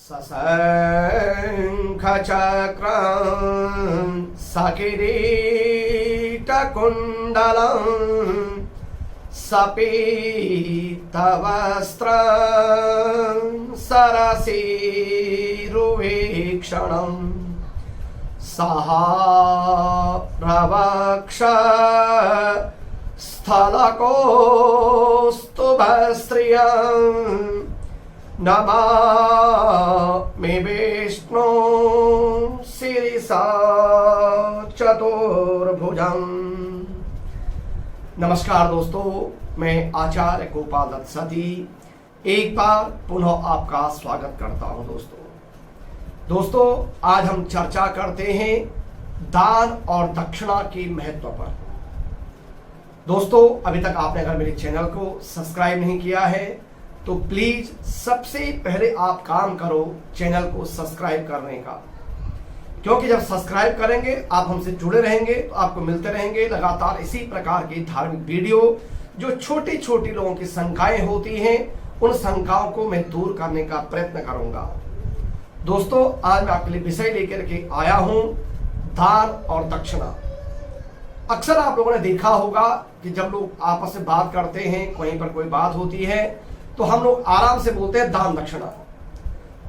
सशङ्खचक्रं सकिरीटकुण्डलं सपीतवस्त्रं सरसीरुवीक्षणं सहाप्रवक्ष स्थलकौस्तुभस्त्रियं नमामि विष्णु शिरसा चतुर्भुजं। नमस्कार दोस्तों, मैं आचार्य गोपाल दत्त सती एक बार पुनः आपका स्वागत करता हूं। दोस्तों आज हम चर्चा करते हैं दान और दक्षिणा के महत्व पर। दोस्तों अभी तक आपने अगर मेरे चैनल को सब्सक्राइब नहीं किया है तो प्लीज सबसे पहले आप काम करो चैनल को सब्सक्राइब करने का, क्योंकि जब सब्सक्राइब करेंगे आप हमसे जुड़े रहेंगे तो आपको मिलते रहेंगे लगातार इसी प्रकार की धार्मिक वीडियो। जो छोटी छोटी लोगों की शंकाएं होती हैं उन शंकाओं को मैं दूर करने का प्रयत्न करूंगा। दोस्तों आज मैं आपके लिए विषय लेकर के आया हूं दान और दक्षिणा। अक्सर आप लोगों ने देखा होगा कि जब लोग आपस में बात करते हैं, कहीं पर कोई बात होती है तो हम लोग आराम से बोलते हैं दान दक्षिणा।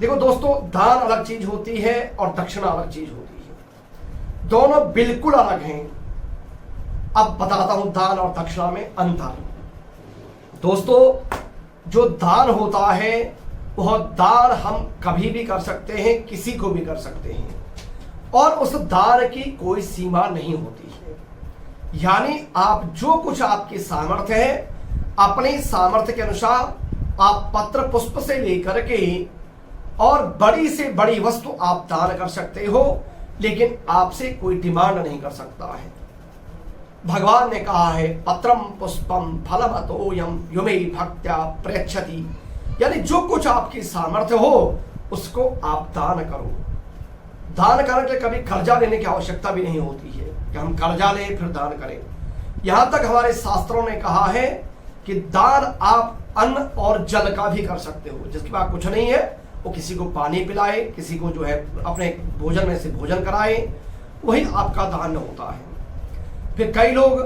देखो दोस्तों, दान अलग चीज होती है और दक्षिणा अलग चीज होती है, दोनों बिल्कुल अलग हैं। अब बताता हूं दान और दक्षिणा में अंतर। दोस्तों जो दान होता है वह दान हम कभी भी कर सकते हैं, किसी को भी कर सकते हैं, और उस दान की कोई सीमा नहीं होती है। यानी आप जो कुछ आपकी सामर्थ्य है, अपने सामर्थ्य के अनुसार आप पत्र पुष्प से लेकर के और बड़ी से बड़ी वस्तु आप दान कर सकते हो, लेकिन आपसे कोई डिमांड नहीं कर सकता है। भगवान ने कहा है पत्रम पुष्पम फलमतोयम युमे भक्त्या प्रयच्छति, यानी जो कुछ आपकी सामर्थ्य हो उसको आप दान करो। दान करने के लिए कभी कर्जा लेने की आवश्यकता भी नहीं होती है कि हम कर्जा लें फिर दान करें। यहां तक हमारे शास्त्रों ने कहा है कि दान आप अन्न और जल का भी कर सकते हो। जिसके पास कुछ नहीं है वो किसी को पानी पिलाए, किसी को जो है अपने भोजन में से भोजन कराए, वही आपका दान होता है। फिर कई लोग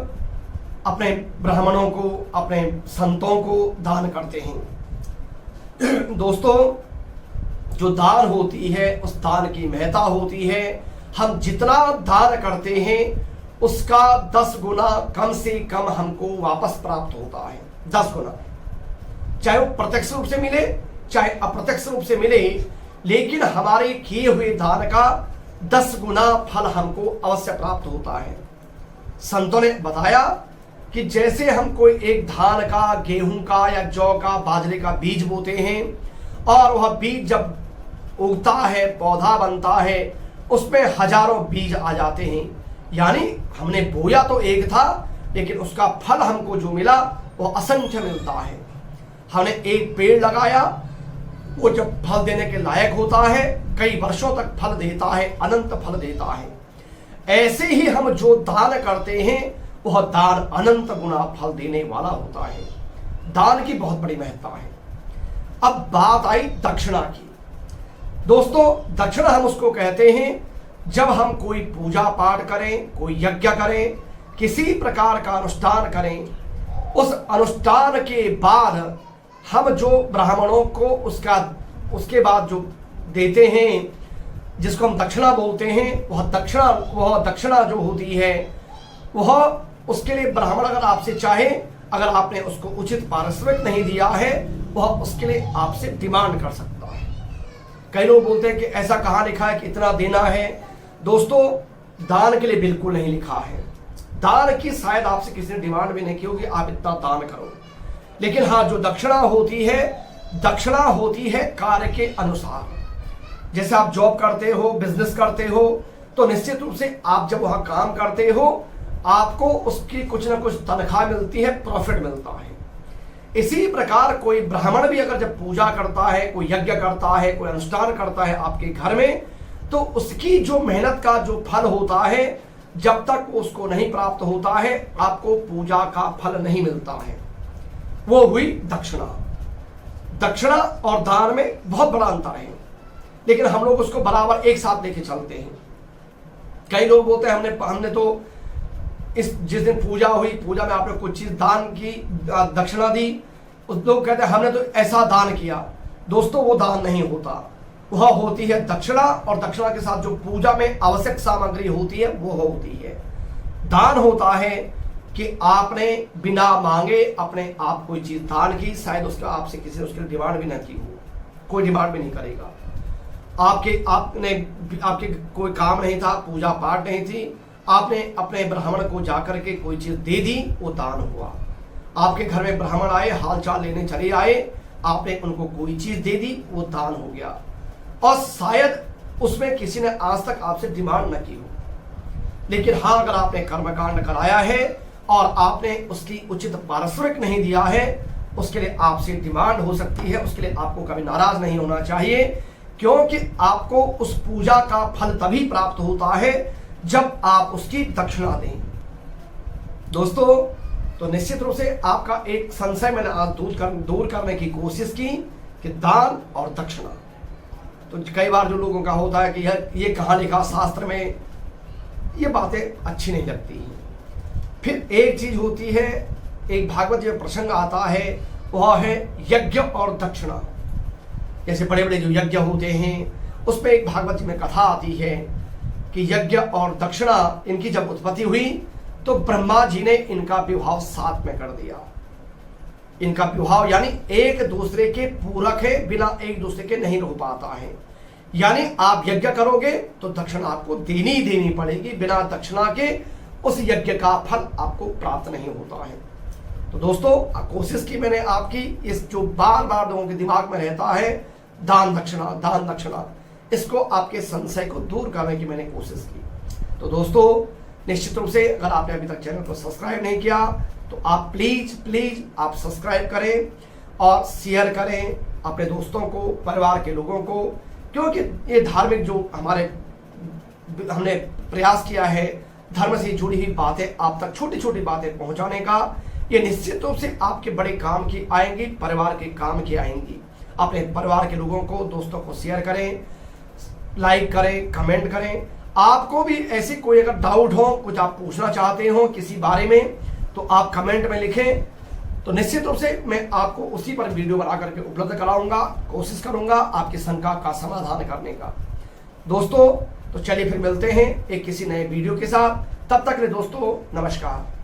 अपने ब्राह्मणों को, अपने संतों को दान करते हैं। दोस्तों जो दान होती है उस दान की महत्ता होती है। हम जितना दान करते हैं उसका 10 गुना कम से कम हमको वापस प्राप्त होता है। 10 गुना, चाहे वो प्रत्यक्ष रूप से मिले चाहे अप्रत्यक्ष रूप से मिले, लेकिन हमारे किए हुए दान का 10 गुना फल हमको अवश्य प्राप्त होता है। संतों ने बताया कि जैसे हम कोई एक धान का, गेहूं का या जौ का, बाजरे का बीज बोते हैं और वह बीज जब उगता है, पौधा बनता है, उसमें हजारों बीज आ जाते हैं। यानी हमने बोया तो एक था, लेकिन उसका फल हमको जो मिला वो असंख्य मिलता है। हमने एक पेड़ लगाया, वो जब फल देने के लायक होता है कई वर्षों तक फल देता है, अनंत फल देता है। ऐसे ही हम जो दान करते हैं वह दान अनंत गुना फल देने वाला होता है। दान की बहुत बड़ी महत्ता है। अब बात आई दक्षिणा की। दोस्तों दक्षिणा हम उसको कहते हैं जब हम कोई पूजा पाठ करें, कोई यज्ञ करें, किसी प्रकार का अनुष्ठान करें, उस अनुष्ठान के बाद हम जो ब्राह्मणों को उसके बाद जो देते हैं, जिसको हम दक्षिणा बोलते हैं, वह दक्षिणा जो होती है वह उसके लिए ब्राह्मण अगर आपसे चाहे, अगर आपने उसको उचित पारिश्रमिक नहीं दिया है, वह उसके लिए आपसे डिमांड कर सकता है। कई लोग बोलते हैं कि ऐसा कहाँ लिखा है कि इतना देना है। दोस्तों दान के लिए बिल्कुल नहीं लिखा है। दान की शायद आपसे किसी ने डिमांड भी नहीं की होगी आप इतना दान करो, लेकिन हाँ जो दक्षिणा होती है कार्य के अनुसार। जैसे आप जॉब करते हो, बिजनेस करते हो, तो निश्चित रूप से आप जब वहां काम करते हो आपको उसकी कुछ ना कुछ तनख्वाह मिलती है, प्रॉफिट मिलता है। इसी प्रकार कोई ब्राह्मण भी अगर जब पूजा करता है, कोई यज्ञ करता है, कोई अनुष्ठान करता है आपके घर में, तो उसकी जो मेहनत का जो फल होता है जब तक उसको नहीं प्राप्त होता है आपको पूजा का फल नहीं मिलता है। वो हुई दक्षिणा। दक्षिणा और दान में बहुत बड़ा अंतर है। लेकिन हम लोग उसको बराबर एक साथ लेके चलते हैं। कई लोग बोलते हैं हमने तो जिस दिन पूजा हुई, पूजा में आपने कुछ चीज दान की, दक्षिणा दी, उस लोग कहते हैं हमने तो ऐसा दान किया। दोस्तों वो दान नहीं होता, वह होती है दक्षिणा, और दक्षिणा के साथ जो पूजा में आवश्यक सामग्री होती है वो होती है। दान होता है कि आपने बिना मांगे अपने आप कोई चीज दान की, शायद उसका आपसे किसी ने उसके लिए डिमांड भी न की हो, कोई डिमांड भी नहीं करेगा। आपके कोई काम नहीं था, पूजा पाठ नहीं थी, आपने अपने ब्राह्मण को जाकर के कोई चीज दे दी, वो दान हुआ। आपके घर में ब्राह्मण आए, हाल चाल लेने चले आए, आपने उनको कोई चीज दे दी, वो दान हो गया। और शायद उसमें किसी ने आज तक आपसे डिमांड न की हो, लेकिन हाँ अगर आपने कर्मकांड कराया है और आपने उसकी उचित पारिश्रमिक नहीं दिया है, उसके लिए आपसे डिमांड हो सकती है। उसके लिए आपको कभी नाराज नहीं होना चाहिए, क्योंकि आपको उस पूजा का फल तभी प्राप्त होता है जब आप उसकी दक्षिणा दें। दोस्तों तो निश्चित रूप से आपका एक संशय मैंने आज दूर करने की कोशिश की कि दान और दक्षिणा। तो कई बार जो लोगों का होता है कि ये कहाँ लिखा शास्त्र में, ये बातें अच्छी नहीं लगती हैं। फिर एक चीज होती है, एक भागवत में प्रसंग आता है, वह है यज्ञ और दक्षिणा। जैसे बड़े बड़े जो यज्ञ होते हैं उसमें एक भागवत में कथा आती है कि यज्ञ और दक्षिणा इनकी जब उत्पत्ति हुई तो ब्रह्मा जी ने इनका विवाह साथ में कर दिया। इनका विवाह यानी एक दूसरे के पूरक है, बिना एक दूसरे के नहीं रह पाता है। यानी आप यज्ञ करोगे तो दक्षिणा आपको देनी पड़ेगी, बिना दक्षिणा के उस यज्ञ का फल आपको प्राप्त नहीं होता है। तो दोस्तों कोशिश की मैंने आपकी, इस जो बार बार लोगों के दिमाग में रहता है दान दक्षिणा, इसको आपके संशय को दूर करने की मैंने कोशिश की। तो दोस्तों निश्चित रूप से अगर आपने अभी तक चैनल को सब्सक्राइब नहीं किया तो आप प्लीज आप सब्सक्राइब करें और शेयर करें अपने दोस्तों को, परिवार के लोगों को, क्योंकि ये धार्मिक जो हमने प्रयास किया है धर्म से जुड़ी हुई बातें आप तक, छोटी छोटी बातें पहुंचाने का, ये निश्चित रूप से आपके बड़े काम की आएंगी, परिवार के काम की आएंगी। अपने परिवार के लोगों को, दोस्तों को शेयर करें, लाइक करें, कमेंट करें। आपको भी ऐसी कोई अगर डाउट हो, कुछ आप पूछना चाहते हो किसी बारे में, तो आप कमेंट में लिखें, तो निश्चित रूप से मैं आपको उसी पर वीडियो बना करके उपलब्ध कराऊंगा, कोशिश करूंगा आपकी शंका का समाधान करने का। दोस्तों तो चलिए फिर मिलते हैं एक किसी नए वीडियो के साथ, तब तक के लिए दोस्तों नमस्कार।